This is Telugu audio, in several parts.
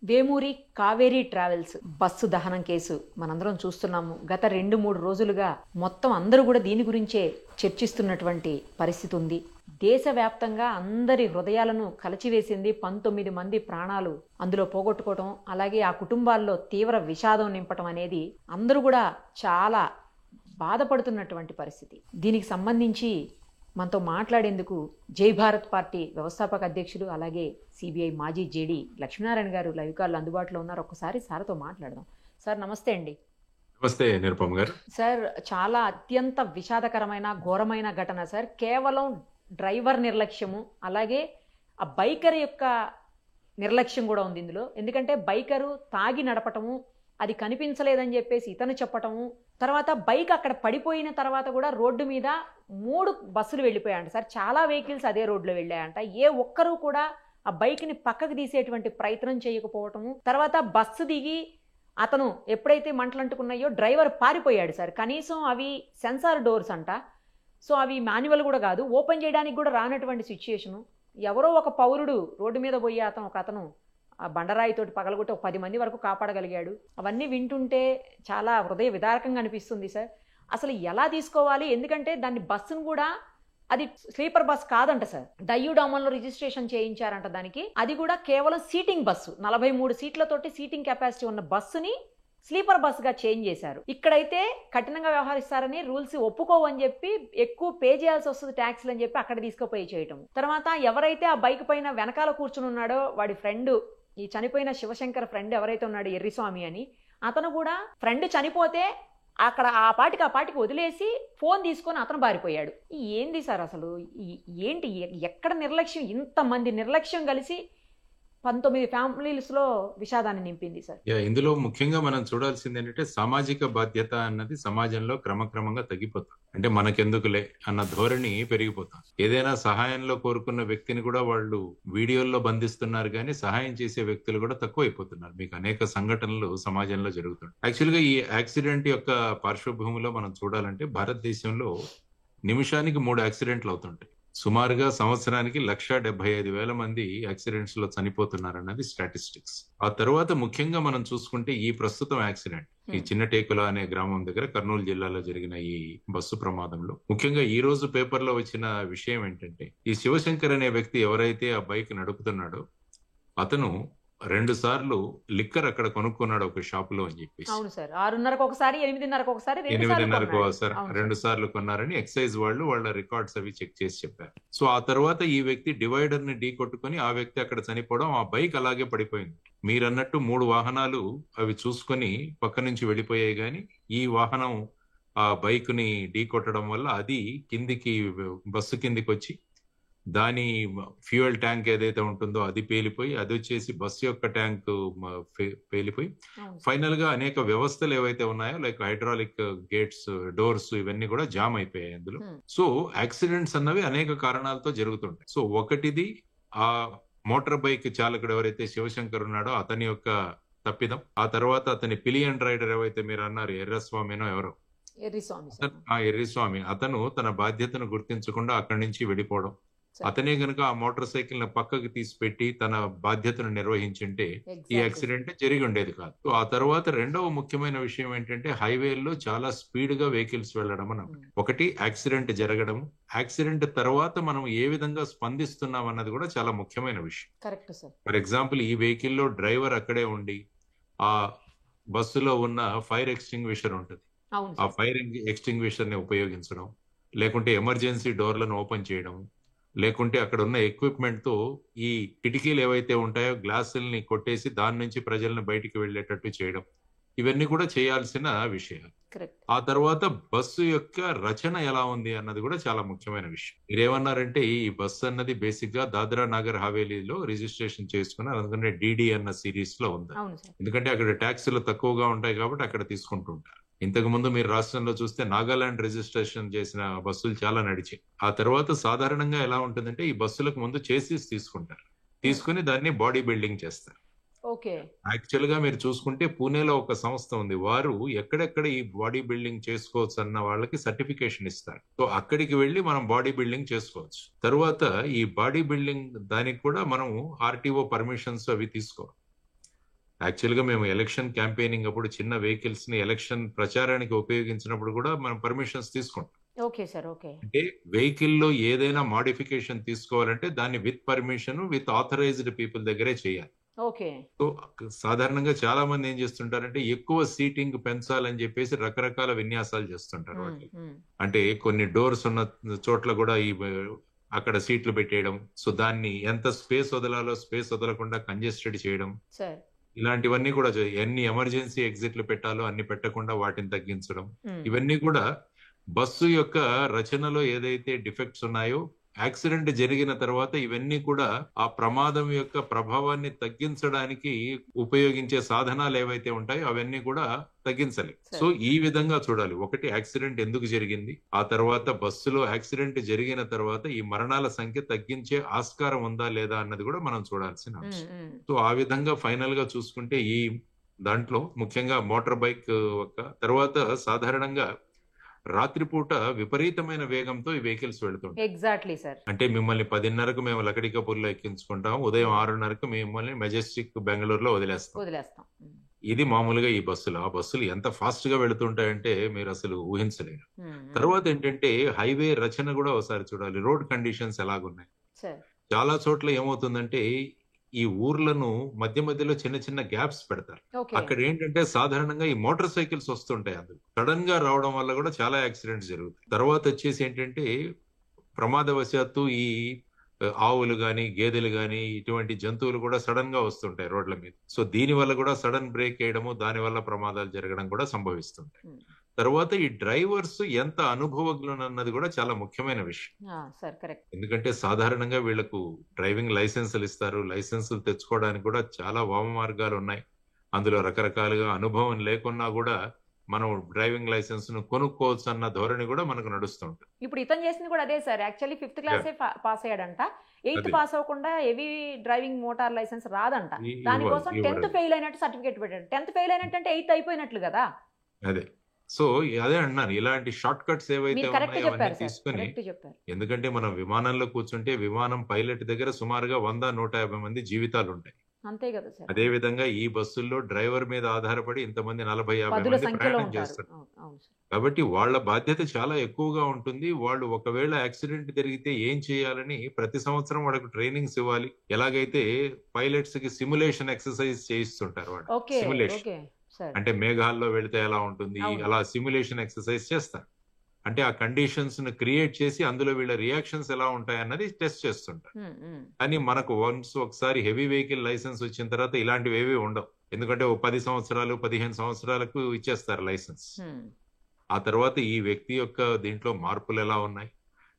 వేమూరి కావేరీ ట్రావెల్స్ బస్సు దహనం కేసు మనందరం చూస్తున్నాము. గత 2-3 రోజులుగా మొత్తం అందరూ కూడా దీని గురించే చర్చిస్తున్నటువంటి పరిస్థితి ఉంది. దేశవ్యాప్తంగా అందరి హృదయాలను కలిచివేసింది. 19 మంది ప్రాణాలు అందులో పోగొట్టుకోవటం, అలాగే ఆ కుటుంబాల్లో తీవ్ర విషాదం నింపటం అనేది అందరూ కూడా చాలా బాధపడుతున్నటువంటి పరిస్థితి. దీనికి సంబంధించి మనతో మాట్లాడేందుకు జై భారత్ పార్టీ వ్యవస్థాపక అధ్యక్షులు, అలాగే సిబిఐ మాజీ జేడీ లక్ష్మీనారాయణ గారు లైవ్ కాల్ అందుబాటులో ఉన్నారు. ఒక్కసారి సార్తో మాట్లాడదాం. సార్ నమస్తే అండి. నమస్తే నిరుపమ్ గారు. సార్, చాలా అత్యంత విషాదకరమైన ఘోరమైన ఘటన సార్. కేవలం డ్రైవర్ నిర్లక్ష్యము, అలాగే ఆ బైకర్ యొక్క నిర్లక్ష్యం కూడా ఉంది ఇందులో. ఎందుకంటే బైకరు తాగి నడపటము, అది కనిపించలేదని చెప్పేసి ఇతను చెప్పటము, తర్వాత బైక్ అక్కడ పడిపోయిన తర్వాత కూడా రోడ్డు మీద 3 బస్సులు వెళ్ళిపోయాయంట సార్. చాలా వెహికల్స్ అదే రోడ్లో వెళ్ళాయంట. ఏ ఒక్కరూ కూడా ఆ బైక్ని పక్కకు తీసేటువంటి ప్రయత్నం చేయకపోవటము, తర్వాత బస్సు దిగి అతను ఎప్పుడైతే మంటలు అంటుకున్నాయో డ్రైవర్ పారిపోయాడు సార్. కనీసం అవి సెన్సార్ డోర్స్ అంట, సో అవి మాన్యువల్ కూడా కాదు, ఓపెన్ చేయడానికి కూడా రానటువంటి సిచ్యుయేషను. ఎవరో ఒక పౌరుడు రోడ్డు మీద పోయి అతను ఆ బండరాయితోటి పగలగొట్టి ఒక 10 మంది వరకు కాపాడగలిగాడు. అవన్నీ వింటుంటే చాలా హృదయ విదారకంగా అనిపిస్తుంది సార్. అసలు ఎలా తీసుకోవాలి? ఎందుకంటే దాన్ని బస్సును కూడా, అది స్లీపర్ బస్ కాదంట సార్, డయ్యూడామన్లో రిజిస్ట్రేషన్ చేయించారంట దానికి. అది కూడా కేవలం సీటింగ్ బస్సు, 43 సీట్లతోటి సీటింగ్ కెపాసిటీ ఉన్న బస్సుని స్లీపర్ బస్సుగా చేంజ్ చేశారు. ఇక్కడైతే కఠినంగా వ్యవహరిస్తారని, రూల్స్ ఒప్పుకోవని చెప్పి ఎక్కువ పే చేయాల్సి వస్తుంది ట్యాక్స్లు అని చెప్పి అక్కడ తీసుకుపోయి చేయటం. తర్వాత ఎవరైతే ఆ బైక్ పైన వెనకాల కూర్చుని ఉన్నాడో వాడి ఫ్రెండ్, ఈ చనిపోయిన శివశంకర్ ఫ్రెండ్ ఎవరైతే ఉన్నాడో ఎర్రిస్వామి అని, అతను కూడా ఫ్రెండ్ చనిపోతే అక్కడ ఆ పాటికి వదిలేసి ఫోన్ తీసుకొని అతను పారిపోయాడు. ఏంది సార్ అసలు? ఏంటి, ఎక్కడ నిర్లక్ష్యం? ఇంతమంది నిర్లక్ష్యం కలిసి 19 ఫ్యామిలీస్లో విషాదాన్ని నింపింది సార్. ఇందులో ముఖ్యంగా మనం చూడాల్సింది ఏంటంటే, సామాజిక బాధ్యత అన్నది సమాజంలో క్రమక్రమంగా తగ్గిపోతుంది. అంటే మనకెందుకులే అన్న ధోరణి పెరిగిపోతుంది. ఏదైనా సహాయంలో కోరుకున్న వ్యక్తిని కూడా వాళ్ళు వీడియోల్లో బంధిస్తున్నారు, కానీ సహాయం చేసే వ్యక్తులు కూడా తక్కువ అయిపోతున్నారు. మీకు అనేక సంఘటనలు సమాజంలో జరుగుతుంది. యాక్చువల్గా ఈ యాక్సిడెంట్ యొక్క పార్శ్వభూమిలో మనం చూడాలంటే, భారతదేశంలో నిమిషానికి 3 యాక్సిడెంట్లు అవుతుంటాయి. సుమారుగా సంవత్సరానికి 1,75,000 మంది యాక్సిడెంట్స్ లో చనిపోతున్నారన్నది స్టాటిస్టిక్స్. ఆ తర్వాత ముఖ్యంగా మనం చూసుకుంటే, ఈ ప్రస్తుతం యాక్సిడెంట్ ఈ చిన్నటేకుల అనే గ్రామం దగ్గర కర్నూలు జిల్లాలో జరిగిన ఈ బస్సు ప్రమాదంలో ముఖ్యంగా ఈ రోజు పేపర్లో వచ్చిన విషయం ఏంటంటే, ఈ శివశంకర్ అనే వ్యక్తి ఎవరైతే ఆ బైక్ నడుపుతున్నాడో అతను 2 సార్లు లిక్కర్ అక్కడ కొనుక్కున్నాడు ఒక షాప్ లో అని చెప్పేసి. అవును సార్, 6:30కు ఒకసారి, 8:30కు ఒకసారి, 8:30కు ఒకసారి 2 సార్లు కొన్నారని ఎక్సైజ్ వాళ్ళు వాళ్ళ రికార్డ్స్ అవి చెక్ చేసి చెప్పారు. సో ఆ తర్వాత ఈ వ్యక్తి డివైడర్ ని ఢీ కొట్టుకుని ఆ వ్యక్తి అక్కడ చనిపోవడం, ఆ బైక్ అలాగే పడిపోయింది. మీరన్నట్టు 3 వాహనాలు అవి చూసుకొని పక్క నుంచి వెళ్ళిపోయాయి, గాని ఈ వాహనం ఆ బైక్ ని ఢీ కొట్టడం వల్ల అది కిందికి, బస్సు కిందికి వచ్చి దాని ఫ్యూయల్ ట్యాంక్ ఏదైతే ఉంటుందో అది పేలిపోయి, అది వచ్చేసి బస్సు యొక్క ట్యాంక్ పేలిపోయి, ఫైనల్ గా అనేక వ్యవస్థలు ఏవైతే ఉన్నాయో లైక్ హైడ్రాలిక్ గేట్స్, డోర్స్, ఇవన్నీ కూడా జామ్ అయిపోయాయి అందులో. సో యాక్సిడెంట్స్ అన్నవి అనేక కారణాలతో జరుగుతుంటాయి. సో ఒకటిది ఆ మోటార్ బైక్ చాలకుడు ఎవరైతే శివశంకర్ ఉన్నాడో అతని యొక్క తప్పిదం. ఆ తర్వాత అతని పిలియన్ రైడర్ ఎవరైతే మీరు అన్నారు, ఎర్రస్వామినో ఎవరో, ఎర్రిస్వామి, అతను తన బాధ్యతను గుర్తించకుండా అక్కడి నుంచి వెళ్ళిపోవడం. అతనే గనుక ఆ మోటార్ సైకిల్ ని పక్కకు తీసి పెట్టి తన బాధ్యతను నిర్వహించుంటే ఈ యాక్సిడెంట్ జరిగి ఉండేది కాదు. ఆ తర్వాత రెండవ ముఖ్యమైన విషయం ఏంటంటే, హైవేల్లో చాలా స్పీడ్ గా వెహికల్స్ వెళ్ళడం అన్నమాట. ఒకటి యాక్సిడెంట్ జరగడం, యాక్సిడెంట్ తర్వాత మనం ఏ విధంగా స్పందిస్తున్నాం అన్నది కూడా చాలా ముఖ్యమైన విషయం. Correct sir. ఫర్ ఎగ్జాంపుల్, ఈ వెహికల్ లో డ్రైవర్ అక్కడే ఉండి ఆ బస్సులో ఉన్న ఫైర్ ఎక్స్టింగ్విషర్ ఉంటుంది, ఆ ఫైర్ ఎక్స్టింగ్విషర్ ని ఉపయోగించడం, లేకుంటే ఎమర్జెన్సీ డోర్లను ఓపెన్ చేయడం, లేకుంటే అక్కడ ఉన్న ఎక్విప్మెంట్ తో ఈ కిటికీలు ఏవైతే ఉంటాయో గ్లాసుల్ని కొట్టేసి దాని నుంచి ప్రజలను బయటికి వెళ్లేటట్టు చేయడం, ఇవన్నీ కూడా చేయాల్సిన విషయాలు. ఆ తర్వాత బస్సు యొక్క రచన ఎలా ఉంది అన్నది కూడా చాలా ముఖ్యమైన విషయం. మీరేమన్నారంటే, ఈ బస్సు అన్నది బేసిక్ గా దాద్రా నగర్ హవేలీలో రిజిస్ట్రేషన్ చేసుకున్నారు, అందుకనే డిడి అన్న సిరీస్ లో ఉంది. ఎందుకంటే అక్కడ ట్యాక్సీలు తక్కువగా ఉంటాయి కాబట్టి అక్కడ తీసుకుంటుంటారు. ఇంతకు ముందు మీరు రాష్ట్రంలో చూస్తే నాగాలాండ్ రిజిస్ట్రేషన్ చేసిన బస్సులు చాలా నడిచాయి. ఆ తర్వాత సాధారణంగా ఎలా ఉంటుందంటే, ఈ బస్సులకు ముందు చేసిస్ తీసుకుంటారు, తీసుకుని దాన్ని బాడీ బిల్డింగ్ చేస్తారు. యాక్చువల్ గా మీరు చూసుకుంటే పూణేలో ఒక సంస్థ ఉంది, వారు ఎక్కడెక్కడ ఈ బాడీ బిల్డింగ్ చేసుకోవచ్చు అన్న వాళ్ళకి సర్టిఫికేషన్ ఇస్తారు. సో అక్కడికి వెళ్ళి మనం బాడీ బిల్డింగ్ చేసుకోవచ్చు. తర్వాత ఈ బాడీ బిల్డింగ్ దానికి కూడా మనం ఆర్టీఓ పర్మిషన్స్ అవి తీసుకోవాలి. యాక్చువల్ గా మేము ఎలక్షన్ క్యాంపెయినింగ్ అప్పుడు చిన్న వెహికల్స్ ని ఎలక్షన్ ప్రచారానికి ఉపయోగించినప్పుడు కూడా మనం పర్మిషన్స్ తీసుకుంటాం. Okay sir. ఓకే. అంటే వెహికల్ లో ఏదైనా మాడిఫికేషన్ తీసుకోవాలంటే దాన్ని with permission with authorized people దగ్గరే చేయాలి. ఓకే. సో సాధారణంగా చాలా మంది ఏం చేస్తుంటారంటే ఎక్కువ సీటింగ్ పెంచాలని చెప్పేసి రకరకాల విన్యాసాలు చేస్తుంటారు వాటికి. అంటే కొన్ని డోర్స్ ఉన్న చోట్ల కూడా అక్కడ సీట్లు పెట్టేయడం, సో దాన్ని ఎంత స్పేస్ వదలాలో స్పేస్ వదలకుండా కంజెస్టెడ్ చేయడం, సార్. ఇలాంటివన్నీ కూడా ఎన్ని ఎమర్జెన్సీ ఎగ్జిట్లు పెట్టాలో అన్ని పెట్టకుండా వాటిని తగ్గించడం, ఇవన్నీ కూడా బస్సు యొక్క రచనలో ఏదైతే డిఫెక్ట్స్ ఉన్నాయో యాక్సిడెంట్ జరిగిన తర్వాత ఇవన్నీ కూడా ఆ ప్రమాదం యొక్క ప్రభావాన్ని తగ్గించడానికి ఉపయోగించే సాధనాలు ఏవైతే ఉంటాయో అవన్నీ కూడా తగ్గించాలి. సో ఈ విధంగా చూడాలి. ఒకటి, యాక్సిడెంట్ ఎందుకు జరిగింది, ఆ తర్వాత బస్సులో యాక్సిడెంట్ జరిగిన తర్వాత ఈ మరణాల సంఖ్య తగ్గించే ఆస్కారం ఉందా లేదా అన్నది కూడా మనం చూడాల్సిన అంశం. సో ఆ విధంగా ఫైనల్ గా చూసుకుంటే ఈ దాంట్లో ముఖ్యంగా మోటార్ బైక్ తర్వాత సాధారణంగా రాత్రిపూట విపరీతమైన వేగంతో ఈ వెహికల్స్ వెళ్తుంటాయి. Exactly sir. అంటే మిమ్మల్ని 10:30కు మేము లకడికపూర్లో ఎక్కించుకుంటాం, ఉదయం 6:30కు మిమ్మల్ని మెజెస్టిక్ బెంగళూరులో వదిలేస్తాం. ఇది మామూలుగా ఈ బస్సులు. ఆ బస్సులు ఎంత ఫాస్ట్ గా వెళుతుంటాయంటే మీరు అసలు ఊహించలేరు. తర్వాత ఏంటంటే హైవే రచన కూడా ఒకసారి చూడాలి. రోడ్ కండిషన్స్ ఎలాగున్నాయి. చాలా చోట్ల ఏమవుతుందంటే ఈ ఊర్లను మధ్య మధ్యలో చిన్న చిన్న గ్యాప్స్ పెడతారు. అక్కడ ఏంటంటే సాధారణంగా ఈ మోటార్ సైకిల్స్ వస్తుంటాయి, అందులో సడన్ గా రావడం వల్ల కూడా చాలా యాక్సిడెంట్స్ జరుగుతాయి. తర్వాత వచ్చేసి ఏంటంటే ప్రమాదవశాత్తు ఈ ఆవులు గాని గేదెలు గాని ఇటువంటి జంతువులు కూడా సడన్ గా వస్తుంటాయి రోడ్ల మీద. సో దీని వల్ల కూడా సడన్ బ్రేక్ వేయడము, దాని వల్ల ప్రమాదాలు జరగడం కూడా సంభవిస్తుంటాయి. తర్వాత ఈ డ్రైవర్స్ ఎంత అనుభవజ్ఞులు అన్నది కూడా చాలా ముఖ్యమైన విషయం. ఎందుకంటే సాధారణంగా వీళ్లకు డ్రైవింగ్ లైసెన్సులు ఇస్తారు. లైసెన్సులు తెచ్చుకోవడానికి కూడా చాలా వామ మార్గాలు ఉన్నాయి. అందులో రకరకాలుగా అనుభవం లేకున్నా కూడా మనం డ్రైవింగ్ లైసెన్స్ ను కొనుక్కోవచ్చు అన్న ధోరణి కూడా మనకు నడుస్తుంటుంది. ఇప్పుడు ఇతను చేసింది కూడా అదే సార్. యాక్చువల్లీ 5th క్లాసే పాస్ అయ్యాడంట. 8th పాస్ అవ్వకుండా హెవీ డ్రైవింగ్ మోటార్ లైసెన్స్ రాదంట. దానికోసం 10th ఫెయిల్ అయినట్టు సర్టిఫికేట్ పెట్టాడు. 10th ఫెయిల్ అయినట్టు అంటే 8th అయిపోయినట్లు కదా. అదే. సో అదే అంటున్నాను, ఇలాంటి షార్ట్ కట్స్ ఏవైతే ఉన్నాయో అవన్నీ తీసుకుని, ఎందుకంటే మనం విమానంలో కూర్చుంటే విమానం పైలట్ దగ్గర సుమారుగా 100-150 మంది జీవితాలు ఉంటాయి. అంతే కదా సార్. అదే విధంగా ఈ బస్సుల్లో డ్రైవర్ మీద ఆధారపడి ఇంతమంది 40-50 మంది ప్రయాణం చేస్తారు. కాబట్టి వాళ్ళ బాధ్యత చాలా ఎక్కువగా ఉంటుంది. వాళ్ళు ఒకవేళ యాక్సిడెంట్ జరిగితే ఏం చేయాలని ప్రతి సంవత్సరం వాళ్ళకు ట్రైనింగ్స్ ఇవ్వాలి. ఎలాగైతే పైలట్స్ కి సిమ్యులేషన్ ఎక్సర్సైజ్ చేయిస్తుంటారు వాళ్ళు. సిమ్యులేషన్ అంటే మేఘాల్లో వెళితే ఎలా ఉంటుంది, అలా సిమ్యులేషన్ ఎక్సర్సైజ్ చేస్తారు. అంటే ఆ కండిషన్స్ ను క్రియేట్ చేసి అందులో వీళ్ళ రియాక్షన్స్ ఎలా ఉంటాయి అన్నది టెస్ట్ చేస్తుంటారు. కానీ మనకు ఒకసారి హెవీ వెహికల్ లైసెన్స్ వచ్చిన తర్వాత ఇలాంటివి ఏవి ఉండవు. ఎందుకంటే 10 సంవత్సరాలు 15 సంవత్సరాలకు ఇచ్చేస్తారు లైసెన్స్. ఆ తర్వాత ఈ వ్యక్తి యొక్క దీంట్లో మార్పులు ఎలా ఉన్నాయి.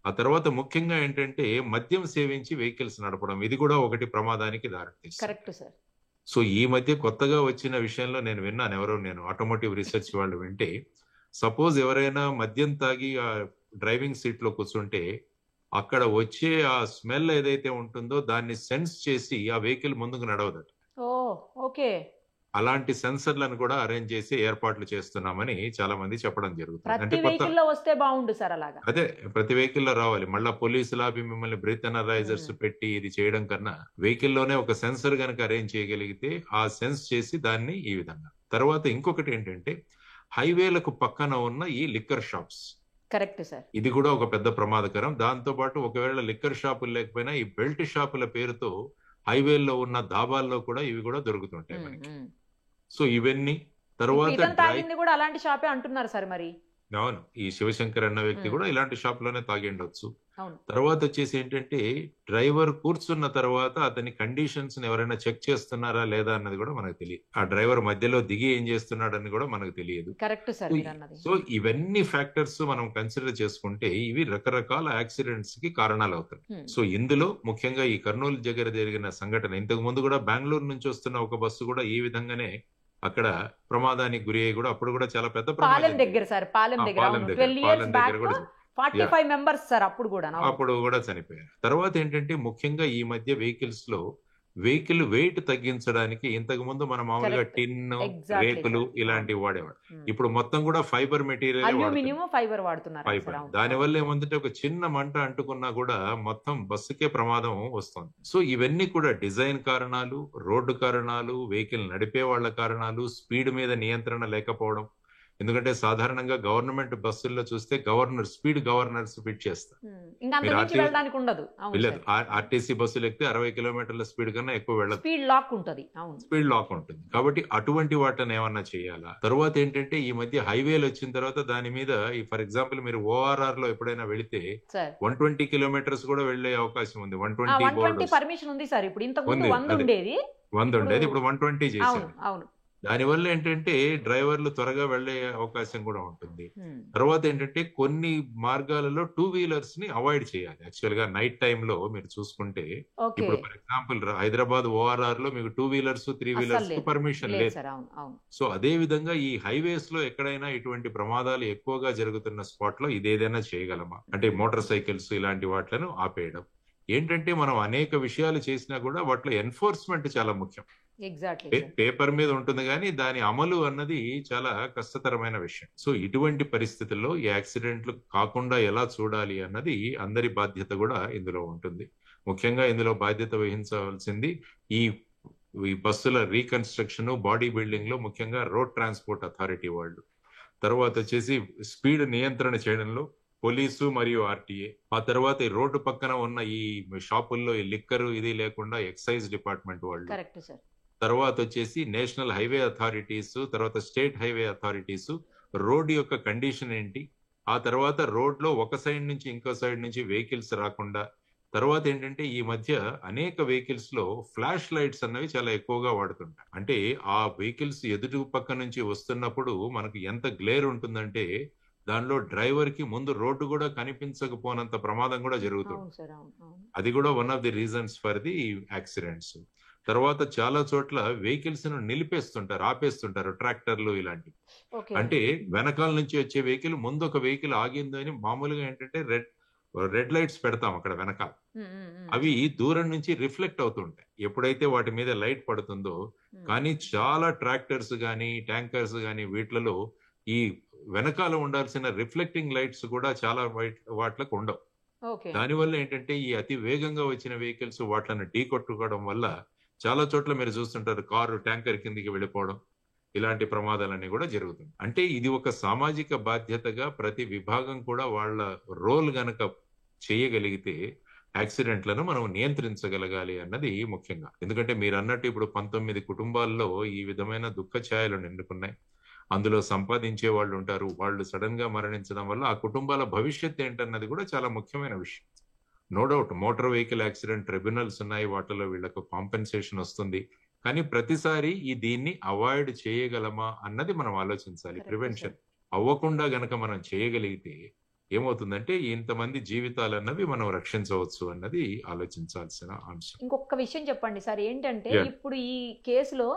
ఆ తర్వాత ముఖ్యంగా ఏంటంటే మద్యం సేవించి వెహికల్స్ నడపడం, ఇది కూడా ఒకటి ప్రమాదానికి దారితీస్తుంది. సో ఈ మధ్య కొత్తగా వచ్చిన విషయంలో నేను విన్నాను, నేను ఆటోమోటివ్ రీసెర్చ్ వాళ్ళు వింటే, సపోజ్ ఎవరైనా మద్యం తాగి ఆ డ్రైవింగ్ సీట్ లో కూర్చుంటే అక్కడ వచ్చే ఆ స్మెల్ ఏదైతే ఉంటుందో దాన్ని సెన్స్ చేసి ఆ వెహికల్ ముందుకు నడవదట. అలాంటి సెన్సర్లను కూడా అరేంజ్ చేసి ఏర్పాట్లు చేస్తున్నామని చాలా మంది చెప్పడం జరుగుతుంది. అంటే అదే ప్రతి వెహికల్ లో రావాలి. మళ్ళా పోలీసులు ఆపి మిమ్మల్ని బ్రీత్ అనలైజర్స్ పెట్టి ఇది చేయడం కన్నా వెహికల్ లోనే ఒక సెన్సర్ కనుక అరేంజ్ చేయగలిగితే ఆ సెన్స్ చేసి దాన్ని ఈ విధంగా. తర్వాత ఇంకొకటి ఏంటంటే హైవేలకు పక్కన ఉన్న ఈ లిక్కర్ షాప్స్. Correct sir. ఇది కూడా ఒక పెద్ద ప్రమాదకరం. దాంతో పాటు ఒకవేళ లిక్కర్ షాపులు లేకపోయినా ఈ బెల్ట్ షాపుల పేరుతో హైవేల్లో ఉన్న దాబాల్లో కూడా ఇవి కూడా దొరుకుతుంటాయి మనకి. సో ఇవన్నీ తర్వాత కూడా అలాంటి షాపే అంటున్నారు సార్. మరి అవును, ఈ శివశంకర్ అన్న వ్యక్తి కూడా ఇలాంటి షాప్ లోనే తాగి ఉండొచ్చు. తర్వాత వచ్చేసి ఏంటంటే డ్రైవర్ కూర్చున్న తర్వాత అతని కండిషన్స్ ఎవరైనా చెక్ చేస్తున్నారా లేదా అన్నది కూడా మనకు తెలియదు. ఆ డ్రైవర్ మధ్యలో దిగి ఏం చేస్తున్నాడు అని కూడా మనకు తెలియదు. Correct sir. సో ఇవన్నీ ఫ్యాక్టర్స్ మనం కన్సిడర్ చేసుకుంటే ఇవి రకరకాల యాక్సిడెంట్స్ కి కారణాలు అవుతాయి. సో ఇందులో ముఖ్యంగా ఈ కర్నూలు దగ్గర జరిగిన సంఘటన, ఇంతకు ముందు కూడా బెంగళూరు నుంచి వస్తున్న ఒక బస్సు కూడా ఈ విధంగానే అక్కడ ప్రమాదానికి గురి అయ్యి కూడా అప్పుడు కూడా చాలా పెద్ద పాలెం దగ్గర సార్, పాలెం దగ్గర కూడా 45 మెంబర్స్ సార్ అప్పుడు కూడా చనిపోయారు. తర్వాత ఏంటంటే ముఖ్యంగా ఈ మధ్య వెహికల్స్ లో వెహికల్ వెయిట్ తగ్గించడానికి ఇంతకు ముందు మనం మామూలుగా కరెక్ట్. టిన్, ఎగ్జాక్ట్లీ రేకులు సార్. అవును. ఇలాంటివి వాడేవాడు. ఉమ్. ఇప్పుడు మొత్తం కూడా ఫైబర్ మెటీరియలే వాడుతున్నాం. అల్యూమినియం ఫైబర్ వాడుతున్నారండి సార్. ఫైబర్. అవును. దానివల్ల ఏముందంటే ఒక చిన్న మంట అంటుకున్నా కూడా మొత్తం బస్సుకే ప్రమాదం వస్తుంది. సో ఇవన్నీ కూడా డిజైన్ కారణాలు, రోడ్డు కారణాలు, వెహికల్ నడిపే వాళ్ళ కారణాలు, స్పీడ్ మీద నియంత్రణ లేకపోవడం. ఎందుకంటే సాధారణంగా గవర్నమెంట్ బస్సుల్లో చూస్తే స్పీడ్ గవర్నర్స్ ఫిట్ చేస్తారు. ఇంకా అంత మీరు మించి వెళ్ళడానికి ఉండదు. అవును వెళ్ళదు. సార్. ఆర్టీసీ బస్సులు ఎక్కితే 60 కిలోమీటర్ల స్పీడ్ కన్నా ఎక్కువ వెళ్ళదు. స్పీడ్ లాక్ ఉంటది. అవును. స్పీడ్ లాక్ ఉంటుంది. కాబట్టి అటువంటి వాటిని ఏమన్నా చేయాలా? తర్వాత ఏంటంటే ఈ మధ్య హైవేలు వచ్చిన తర్వాత దాని మీద ఫర్ ఎగ్జాంపుల్ మీరు ఓఆర్ఆర్ లో ఎప్పుడైనా వెళితే సార్ 120 కిలోమీటర్స్ కూడా వెళ్లే అవకాశం ఉంది. 120 120 బోర్డు పర్మిషన్ ఉంది సార్. ఇప్పుడు ఇంతకు ముందు ఉంది. 100 అదే. ఉండేది. 100 ఉండేది. ఇప్పుడు ఇప్పుడు 120 అవును. చేశారు. అవును. దానివల్ల ఏంటంటే డ్రైవర్లు త్వరగా వెళ్లే అవకాశం కూడా ఉంటుంది. ఉమ్. తర్వాత ఏంటంటే కొన్ని మార్గాలలో 2 వీలర్స్ ని అవాయిడ్ చేయాలి. యాక్చువల్ గా నైట్ టైమ్ లో మీరు చూసుకుంటే ఓకే. ఇప్పుడు ఫర్ ఎగ్జాంపుల్ హైదరాబాద్ ఓఆర్ఆర్ లో మీకు 2 వీలర్స్, 3 అస్సలు వీలర్స్ కి లేదు. పర్మిషన్ లేదు లేదు. సార్. అవును. అవును. సో అదే విధంగా ఈ హైవేస్ లో ఎక్కడైనా ఇటువంటి ప్రమాదాలు ఎక్కువగా జరుగుతున్న స్పాట్ లో ఇదేదైనా చేయగలమా? అంటే మోటార్ సైకిల్స్ ఇలాంటి వాటిలను ఆపేయడం. ఏంటంటే మనం అనేక విషయాలు చేసినా కూడా వాటిలో ఎన్ఫోర్స్మెంట్ చాలా ముఖ్యం. Exactly sir. పేపర్ మీద ఉంటుంది కానీ దాని అమలు అన్నది చాలా కష్టతరమైన విషయం. సో ఇటువంటి పరిస్థితుల్లో ఈ యాక్సిడెంట్లు కాకుండా ఎలా చూడాలి అన్నది అందరి బాధ్యత కూడా ఇందులో ఉంటుంది. ముఖ్యంగా ఇందులో బాధ్యత వహించవలసింది ఈ ఈ బస్సుల రీకన్స్ట్రక్షన్, బాడీ బిల్డింగ్ లో ముఖ్యంగా రోడ్ ట్రాన్స్పోర్ట్ అథారిటీ వాళ్ళు. తర్వాత వచ్చేసి స్పీడ్ నియంత్రణ చేయడంలో పోలీసు మరియు ఆర్టీఏ. ఆ తర్వాత ఈ రోడ్డు పక్కన ఉన్న ఈ షాపుల్లో ఈ లిక్కర్ ఇది లేకుండా ఎక్సైజ్ డిపార్ట్మెంట్ వాళ్ళు. Correct sir. తర్వాత వచ్చేసి నేషనల్ హైవే అథారిటీస్, తర్వాత స్టేట్ హైవే అథారిటీస్ రోడ్ యొక్క కండిషన్ ఏంటి, ఆ తర్వాత రోడ్ లో ఒక సైడ్ నుంచి ఇంకో సైడ్ నుంచి వెహికల్స్ రాకుండా. తర్వాత ఏంటంటే ఈ మధ్య అనేక వెహికల్స్ లో ఫ్లాష్ లైట్స్ అన్నవి చాలా ఎక్కువగా వాడుతుంటాయి. అంటే ఆ వెహికల్స్ ఎదుటి పక్క నుంచి వస్తున్నప్పుడు మనకు ఎంత గ్లేర్ ఉంటుందంటే దానిలో డ్రైవర్ కి ముందు రోడ్డు కూడా కనిపించకపోనంత ప్రమాదం కూడా జరుగుతుంది. అవును సార్. అవును. అవును. అది కూడా one of the reasons for the accidents. తర్వాత చాలా చోట్ల వెహికల్స్ ను నిలిపేస్తుంటారు, ఆపేస్తుంటారు, ట్రాక్టర్లు ఇలాంటివి. ఓకే. అంటే వెనకాల నుంచి వచ్చే వెహికల్ ముందు ఒక వెహికల్ ఆగింది అని మామూలుగా ఏంటంటే రెడ్ లైట్స్ పెడతాం అక్కడ వెనకాల. ఉమ్, ఉమ్, ఉమ్. అవి దూరం నుంచి రిఫ్లెక్ట్ అవుతుంటాయి ఎప్పుడైతే వాటి మీద లైట్ పడుతుందో. ఉమ్. కానీ చాలా ట్రాక్టర్స్ గానీ ట్యాంకర్స్ గానీ వీటిలలో ఈ వెనకాల ఉండాల్సిన రిఫ్లెక్టింగ్ లైట్స్ కూడా చాలా వాటిలకు ఉండవు. ఓకే. దానివల్ల ఏంటంటే ఈ అతి వేగంగా వచ్చిన వెహికల్స్ వాటిని ఢీ కొట్టుకోవడం వల్ల చాలా చోట్ల మీరు చూస్తుంటారు కారు ట్యాంకర్ కిందికి వెళ్ళిపోవడం, ఇలాంటి ప్రమాదాలన్నీ కూడా జరుగుతుంది. అంటే ఇది ఒక సామాజిక బాధ్యతగా ప్రతి విభాగం కూడా వాళ్ళ రోల్ గనక చేయగలిగితే యాక్సిడెంట్లను మనం నియంత్రించగలగాలి అన్నది ముఖ్యంగా. ఎందుకంటే మీరు అన్నట్టు ఇప్పుడు 19 కుటుంబాల్లో ఈ విధమైన దుఃఖ ఛాయలు నిండుకున్నాయి. అందులో సంపాదించే వాళ్ళు ఉంటారు. వాళ్ళు సడన్ గా మరణించడం వల్ల ఆ కుటుంబాల భవిష్యత్ ఏంటన్నది కూడా చాలా ముఖ్యమైన విషయం. No doubt motor vehicle accident tribunals ఉన్నాయి, వాటిలో వీళ్ళకు కాంపెన్సేషన్ వస్తుంది. కానీ ప్రతిసారి దీన్ని అవాయిడ్ చేయగలమా అన్నది మనం ఆలోచించాలి. Correct prevention sir. అవ్వకుండా గనక మనం చేయగలిగితే ఏమవుతుందంటే ఇంతమంది జీవితాలు అన్నవి మనం రక్షించవచ్చు అన్నది ఆలోచించాల్సిన అంశం. ఇంకొక విషయం చెప్పండి సార్. ఏంటంటే Yeah. ఇప్పుడు ఈ కేసులో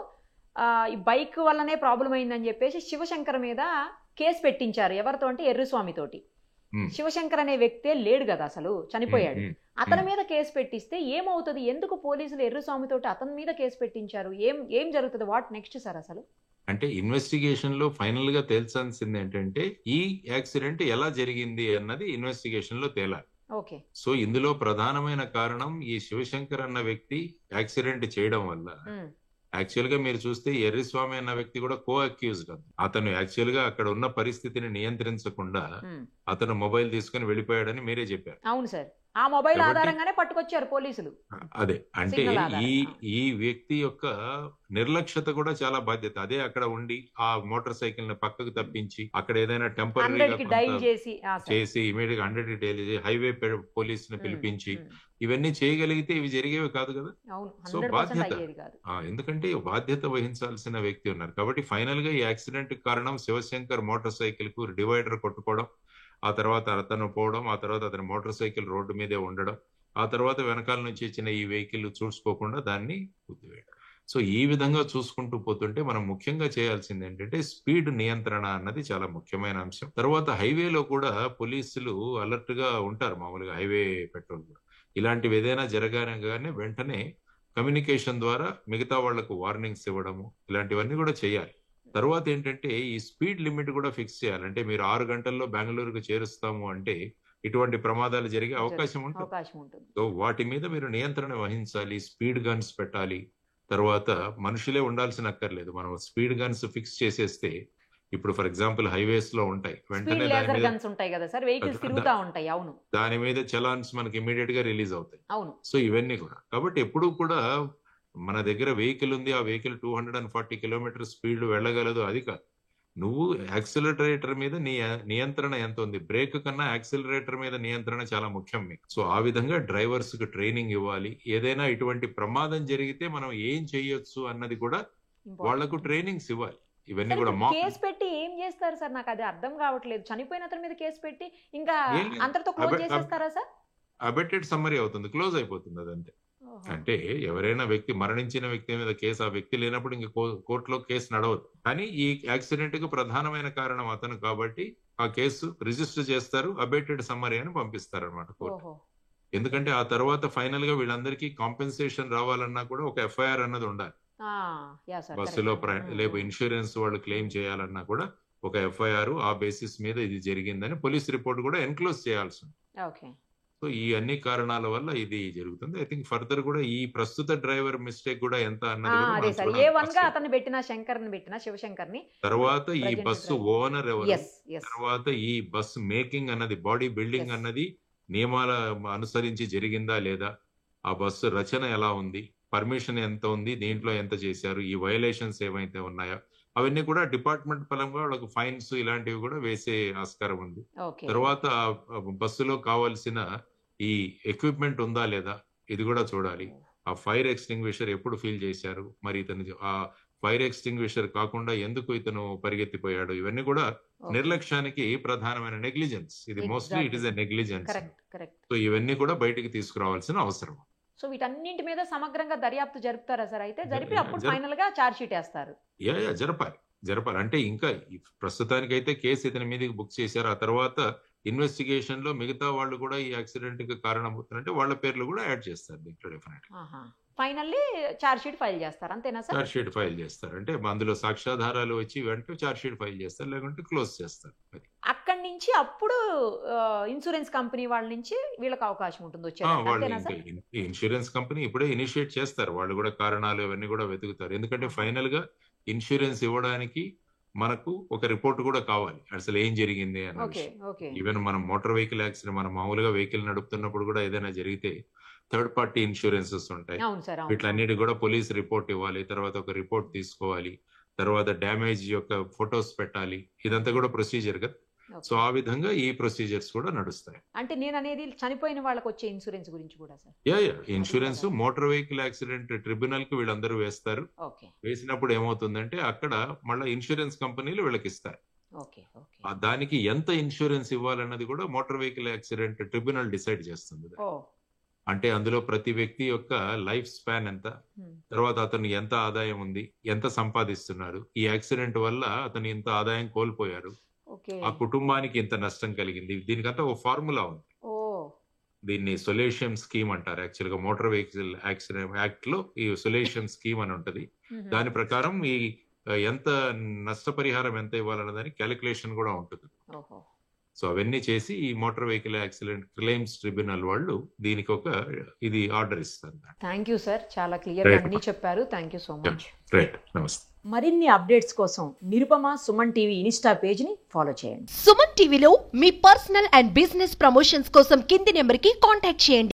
ఈ బైక్ వల్లనే ప్రాబ్లం అయిందని చెప్పేసి శివశంకర్ మీద కేసు పెట్టించారు. ఎవరితో అంటే ఎర్రుస్వామి తోటి. Hmm. శివశంకర్ అనే వ్యక్తే లేడు కదా, అసలు చనిపోయాడు. Hmm. అతని మీద కేసు పెట్టిస్తే ఏమవుతుంది? ఎందుకు పోలీసులు ఎర్రుస్వామి తోటి అతని మీద కేసు పెట్టించారు? ఏం జరుగుతుంది? వాట్ నెక్స్ట్ సార్ అసలు? అంటే ఇన్వెస్టిగేషన్ లో ఫైనల్ గా తేల్చాల్సింది ఏంటంటే ఈ యాక్సిడెంట్ ఎలా జరిగింది అన్నది ఇన్వెస్టిగేషన్ లో తేలాలి. ఓకే. సో ఇందులో ప్రధానమైన కారణం ఈ శివశంకర్ అన్న వ్యక్తి యాక్సిడెంట్ చేయడం వల్ల. ఉమ్. యాక్చువల్ గా మీరు చూస్తే ఎర్రిస్వామి అన్న వ్యక్తి కూడా కో అక్యూజ్డ్. అతను యాక్చువల్ గా అక్కడ ఉన్న పరిస్థితిని నియంత్రించకుండా ఉమ్. అతను మొబైల్ తీసుకుని వెళ్ళిపోయాడని మీరే చెప్పారు. అవును సార్. ఆ మొబైల్ కాబట్టి- ఆధారంగానే పట్టుకొచ్చారు పోలీసులు. అదే అంటే సిగ్నల్ ఆధారంగా. ఈ వ్యక్తి యొక్క నిర్లక్ష్యత కూడా చాలా బాధ్యత. అదే అక్కడ ఉండి ఆ మోటార్ సైకిల్ ని పక్కకు తప్పించి అక్కడ ఏదైనా 100 కి డైల్ టెంపరీగా చేసి సార్. చేసి ఇమీడియట్ 100 డైల్ హైవే పోలీస్ ని ఉమ్, పిలిపించి ఉమ్. ఇవన్నీ చేయగలిగితే ఇవి జరిగేవి కాదు కదా. అవును. సో 100% బాధ్యత అయ్యేది కాదు. ఎందుకంటే బాధ్యత వహించాల్సిన వ్యక్తి ఉన్నారు. కాబట్టి ఫైనల్ గా ఈ యాక్సిడెంట్ కారణం శివశంకర్ మోటార్ సైకిల్ కు డివైడర్ కొట్టుకోవడం, ఆ తర్వాత అతను పోవడం, ఆ తర్వాత అతని మోటార్ సైకిల్ రోడ్డు మీదే ఉండడం, ఆ తర్వాత వెనకాల నుంచి ఇచ్చిన ఈ వెహికల్ చూసుకోకుండా దాన్ని గుద్దివేయడం. సో ఈ విధంగా చూసుకుంటూ పోతుంటే మనం ముఖ్యంగా చేయాల్సింది ఏంటంటే స్పీడ్ నియంత్రణ అన్నది చాలా ముఖ్యమైన అంశం. తర్వాత హైవేలో కూడా పోలీసులు అలర్ట్ గా ఉంటారు. మామూలుగా హైవే పెట్రోల్ కూడా ఇలాంటివి ఏదైనా జరగగానే వెంటనే కమ్యూనికేషన్ ద్వారా మిగతా వాళ్లకు వార్నింగ్స్ ఇవ్వడము, ఇలాంటివన్నీ కూడా చేయాలి. తర్వాత ఏంటంటే ఈ స్పీడ్ లిమిట్ కూడా ఫిక్స్ చేయాలి. అంటే మీరు 6 గంటల్లో బెంగళూరుకు చేరుస్తాము అంటే ఇటువంటి ప్రమాదాలు జరిగే అవకాశం ఉంటుంది. సో వాటి మీద మీరు నియంత్రణ వహించాలి, స్పీడ్ గన్స్ పెట్టాలి. తర్వాత మనుషులే ఉండాల్సిన అక్కర్లేదు, మనం స్పీడ్ గన్స్ ఫిక్స్ చేసేస్తే, ఇప్పుడు ఫర్ ఎగ్జాంపుల్ హైవేస్ లో ఉంటాయి, వెంటనే దాని మీద చలాన్స్ మనకి ఇమీడియట్ గా రిలీజ్ అవుతాయి. సో ఇవన్నీ కూడా, కాబట్టి ఎప్పుడు కూడా మన దగ్గర వెహికల్ ఉంది, ఆ వెహికల్ 240 కిలోమీటర్ స్పీడ్ వెళ్ళగలదు అది కాదు. నువ్వు యాక్సిలరేటర్ మీద నీ నియంత్రణ ఎంత ఉంది, బ్రేక్ కన్నా యాక్సిలరేటర్ మీద నియంత్రణ చాలా ముఖ్యం మీకు. సో ఆ విధంగా డ్రైవర్స్ కు ట్రైనింగ్ ఇవ్వాలి. ఏదైనా ఇటువంటి ప్రమాదం జరిగితే మనం ఏం చేయొచ్చు అన్నది కూడా వాళ్లకు ట్రైనింగ్స్ ఇవ్వాలి. ఇవన్నీ కూడా కేసు పెట్టి ఏం చేస్తారు సార్, నాకు అది అర్థం కావట్లేదు. చనిపోయిన అతని మీద కేసు పెట్టి ఇంకా అంతటితో క్లోజ్ చేసేస్తారా సార్? అబెటెడ్ సమ్మరీ అవుతుంది, క్లోజ్ అయిపోతుంది అదంతే. అంటే ఎవరైనా వ్యక్తి, మరణించిన వ్యక్తి మీద కేసు, ఆ వ్యక్తి లేనప్పుడు ఇంక కోర్టులో కేసు నడవదు. కానీ ఈ యాక్సిడెంట్ కు ప్రధానమైన కారణం అతను కాబట్టి ఆ కేసు రిజిస్టర్ చేస్తారు, అబేటెడ్ సమ్మరీ అని పంపిస్తారు అనమాట కోర్టు. ఎందుకంటే ఆ తర్వాత ఫైనల్ గా వీళ్ళందరికీ కాంపెన్సేషన్ రావాలన్నా కూడా ఒక ఎఫ్ఐఆర్ అన్నది ఉండాలి. బస్సులో లేకపోతే ఇన్సూరెన్స్ వాళ్ళు క్లెయిమ్ చేయాలన్నా కూడా ఒక ఎఫ్ఐఆర్, ఆ బేసిస్ మీద ఇది జరిగిందని పోలీస్ రిపోర్ట్ కూడా ఎన్క్లోజ్ చేయాల్సి ఉంది. సో ఈ అన్ని కారణాల వల్ల ఇది జరుగుతుంది. ఐ థింక్ ఫర్దర్ కూడా ఈ ప్రస్తుత డ్రైవర్ మిస్టేక్ కూడా ఎంత అన్నది తర్వాత ఈ బస్సు ఓనర్ ఎవరు, తర్వాత ఈ బస్ మేకింగ్ అన్నది, బాడీ బిల్డింగ్ అన్నది నియమాల అనుసరించి జరిగిందా లేదా, ఆ బస్సు రచన ఎలా ఉంది, పర్మిషన్ ఎంత ఉంది, దీంట్లో ఎంత చేశారు, ఈ వయలేషన్స్ ఏమైతే ఉన్నాయో అవన్నీ కూడా డిపార్ట్మెంట్ పరంగా వాళ్ళకు ఫైన్స్ ఇలాంటివి కూడా వేసే ఆస్కారం ఉంది. తర్వాత బస్సులో కావాల్సిన ఈ ఎక్విప్మెంట్ ఉందా లేదా ఇది కూడా చూడాలి. ఆ ఫైర్ ఎక్స్టింగ్విషర్ ఎప్పుడు ఫీల్ చేశారు, మరి ఇతను ఆ ఫైర్ ఎక్స్టింగ్విషర్ కాకుండా ఎందుకు ఇతను పరిగెత్తిపోయాడు, ఇవన్నీ కూడా నిర్లక్ష్యానికి ప్రధానమైన నెగ్లిజెన్స్. ఇది mostly it is a negligence. So ఇవన్నీ కూడా బయటికి తీసుకురావాల్సిన అవసరం. సో వీటన్నింటి మీద సమగ్రంగా దర్యాప్తు జరుపుతారా సార్? అయితే జరిపి అప్పుడు ఫైనల్ గా చార్జ్ షీట్ వేస్తారు. జరపాలి. అంటే ఇంకా ప్రస్తుతానికైతే కేసు ఇతని మీదకి బుక్ చేశారు. ఆ తర్వాత ఇన్వెస్టిగేషన్ లో మిగతా వాళ్ళు కూడా ఈ యాక్సిడెంట్ కి కారణమవుతారంటే వాళ్ళ పేర్లు కూడా యాడ్ చేస్తారు దీంట్లో definite. Finally charge sheet file చేస్తారు, అంతేనా సార్? చార్జ్ షీట్ ఫైల్ చేస్తారు, అంటే అందులో సాక్ష్యాధారాలు వచ్చి వెంటనే చార్జ్ షీట్ ఫైల్ చేస్తారు, లేకుంటే క్లోజ్ చేస్తారు. అక్కడి నుంచి అప్పుడు ఇన్సూరెన్స్ కంపెనీ వాళ్ళ నుంచి వీళ్ళకి అవకాశం ఉంటుంది వచ్చే. ఇన్సూరెన్స్ కంపెనీ ఇప్పుడే ఇనిషియేట్ చేస్తారు, వాళ్ళు కూడా కారణాలు ఇవన్నీ కూడా వెతుకుతారు. ఎందుకంటే ఫైనల్ గా ఇన్సూరెన్స్ ఇవ్వడానికి మనకు ఒక రిపోర్ట్ కూడా కావాలి, అసలు ఏం జరిగింది అని. ఈవెన్ మనం మోటార్ వెహికల్ యాక్సిడెంట్, మనం మామూలుగా వెహికల్ నడుపుతున్నప్పుడు కూడా ఏదైనా జరిగితే థర్డ్ పార్టీ ఇన్సూరెన్సెస్ ఉంటాయి, వీటిలన్నిటి కూడా పోలీస్ రిపోర్ట్ ఇవ్వాలి, తర్వాత ఒక రిపోర్ట్ తీసుకోవాలి, తర్వాత డ్యామేజ్ యొక్క ఫొటోస్ పెట్టాలి, ఇదంతా కూడా ప్రొసీజర్ కదా. సో ఆ విధంగా ఈ ప్రొసీజర్స్ కూడా నడుస్తాయి. అంటే నేను అనేది చనిపోయిన వాళ్ళకి వచ్చే ఇన్సూరెన్స్ గురించి కూడా sir. Insurance motor vehicle accident tribunal కు వీళ్ళందరూ వేస్తారు. వేసినప్పుడు ఏమవుతుందంటే అక్కడ మళ్ళీ ఇన్సూరెన్స్ కంపెనీలు వీళ్ళకి ఇస్తారు. దానికి ఎంత ఇన్సూరెన్స్ ఇవ్వాలన్నది కూడా motor vehicle accident tribunal decide చేస్తుంది. అంటే అందులో ప్రతి వ్యక్తి యొక్క లైఫ్ స్పాన్ ఎంత, తర్వాత అతను ఎంత ఆదాయం ఉంది, ఎంత సంపాదిస్తున్నారు, ఈ యాక్సిడెంట్ వల్ల అతను ఇంత ఆదాయం కోల్పోయారు, ఆ కుటుంబానికి ఇంత నష్టం కలిగింది, దీనికంతా ఒక ఫార్ములా ఉంది. దీన్ని సొల్యూషన్ స్కీమ్ అంటారు. యాక్చువల్ గా మోటార్ వెహికల్ యాక్సిడెంట్ యాక్ట్ లో ఈ సొల్యూషన్ స్కీమ్ అని ఉంటది. దాని ప్రకారం ఈ ఎంత నష్టపరిహారం ఎంత ఇవ్వాలన్న దానికి క్యాలిక్యులేషన్ కూడా ఉంటుంది. సో అవన్నీ చేసి ఈ motor vehicle accident claims tribunal వాళ్ళు దీనికి ఒక ఇది ఆర్డర్ ఇస్తారు. థ్యాంక్ యూ సార్, చాలా క్లియర్ గా అన్ని చెప్పారు. Thank you so much. Right, నమస్తే. మరిన్ని అప్డేట్స్ కోసం Nirupama Suman TV Insta page ని ఫాలో చేయండి. సుమన్ టీవీలో మీ పర్సనల్ అండ్ బిజినెస్ ప్రమోషన్స్ కోసం కింది నెంబర్ కి కాంటాక్ట్ చేయండి.